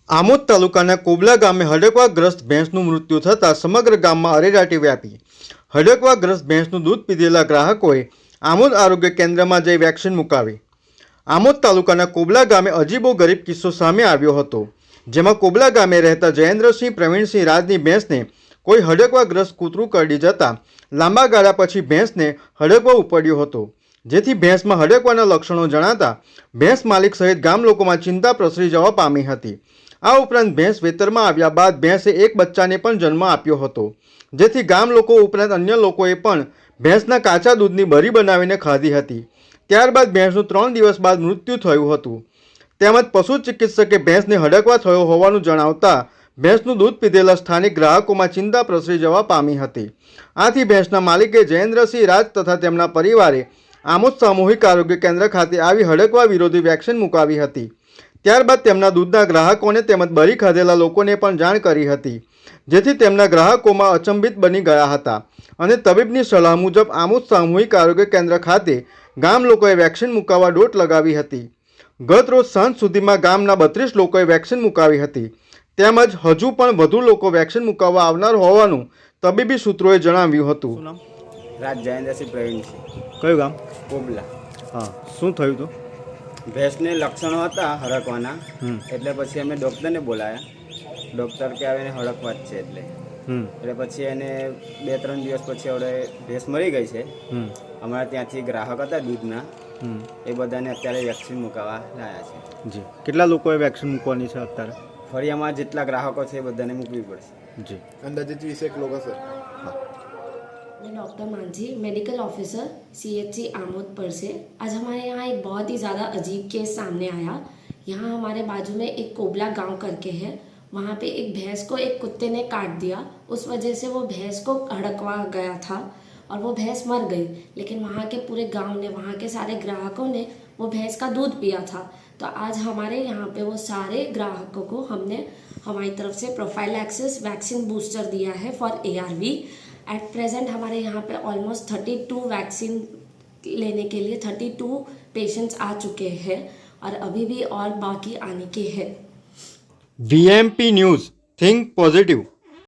આમોદ તાલુકાના કોબલા ગામે હડકવાગ્રસ્ત ભેંસનું મૃત્યુ થતાં સમગ્ર ગામમાં અરેરાટી વ્યાપી। હડકવાગ્રસ્ત ભેંસનું દૂધ પીધેલા ગ્રાહકોએ આમોદ આરોગ્ય કેન્દ્રમાં જઈ વેક્સિન મુકાવી। આમોદ તાલુકાના કોબલા ગામે અજીબો ગરીબ કિસ્સો સામે આવ્યો હતો, જેમાં કોબલા ગામે રહેતા જયેન્દ્રસિંહ પ્રવીણસિંહ રાજની ભેંસને કોઈ હડકવાગ્રસ્ત કૂતરું કરડી જતાં લાંબા ગાળા પછી ભેંસને હડકવો ઉપડ્યો હતો, જેથી ભેંસમાં હડકવાના લક્ષણો જણાતા ભેંસ માલિક સહિત ગામ લોકોમાં ચિંતા પ્રસરી જવા પામી હતી। આ ઉપરાંત ભેંસ વેતરમાં આવ્યા બાદ ભેંસે એક બચ્ચાને પણ જન્મ આપ્યો હતો, જેથી ગામ લોકો ઉપરાંત અન્ય લોકોએ પણ ભેંસના કાચા દૂધની બરી બનાવીને ખાધી હતી। ત્યારબાદ ભેંસનું 3 દિવસ બાદ મૃત્યુ થયું હતું। તેમજ પશુ ચિકિત્સકે ભેંસને હડકવા થયો હોવાનું જણાવતા ભેંસનું દૂધ પીધેલા સ્થાનિક ગ્રાહકોમાં ચિંતા પ્રસરી જવા પામી હતી। આથી ભેંસના માલિકે જયેન્દ્રસિંહ રાજ તથા તેમના પરિવારે આમોદ સામૂહિક આરોગ્ય કેન્દ્ર ખાતે આવી હડકવા વિરોધી વેક્સિન મુકાવી હતી। ત્યારબાદ તેમના દૂધના ગ્રાહકોને તેમજ બરી ખાધેલા લોકોને પણ જાણ કરી હતી, જેથી તેમના ગ્રાહકોમાં અચંબિત બની ગયા હતા અને તબીબની સલાહ મુજબ આમોદ સામૂહિક આરોગ્ય કેન્દ્ર ખાતે ગામ લોકોએ વેક્સિન મુકાવવા ડોટ લગાવી હતી। ગત રોજ સાંજ સુધીમાં ગામના 32 લોકોએ વેક્સિન મુકાવી હતી, તેમજ હજુ પણ વધુ લોકો વેક્સિન મુકાવવા આવનાર હોવાનું તબીબી સૂત્રોએ જણાવ્યું હતું। રાજ જયેન્દ્રસિંહ પ્રવીણસિંહ, કયું ગામ? કોબલા। હા, શું થયું હતું? ભેંસને લક્ષણો હતા હડકવાના, એટલે પછી અમે ડૉક્ટરને બોલાયા। ડૉક્ટર કે આવે એને હડકવા જ છે, એટલે પછી એને 2-3 દિવસ પછી હવે ભેંસ મરી ગઈ છે। અમારા ત્યાંથી ગ્રાહક હતા દૂધના, એ બધાને અત્યારે વેક્સિન મુકાવવા લાયા છે। જી, કેટલા લોકોએ વેક્સિન મૂકવાની છે અત્યારે? ફરી અમારા જેટલા ગ્રાહકો છે એ બધાને મૂકવી પડશે। જી, અંદાજિત 20 लोग सर। मैं doctor Manjhi, medical officer CHC Amod पर से। आज हमारे यहाँ एक बहुत ही ज़्यादा अजीब केस सामने आया। यहाँ हमारे बाजू में एक कोबला गांव करके है, वहाँ पे एक भैंस को एक कुत्ते ने काट दिया। उस वजह से वो भैंस को हड़कवा गया था और वो भैंस मर गई, लेकिन वहाँ के पूरे गांव ने, वहाँ के सारे ग्राहकों ने वो भैंस का दूध पिया था। तो आज हमारे यहाँ पे वो सारे ग्राहकों को हमने हमारी तरफ से प्रोफाइलैक्सिस वैक्सीन बूस्टर दिया है फॉर ARV। एट प्रेजेंट हमारे यहाँ पे ऑलमोस्ट 32 वैक्सीन लेने के लिए 32 पेशेंट्स आ चुके हैं और अभी भी और बाकी आने के हैं। VMP news, think positive.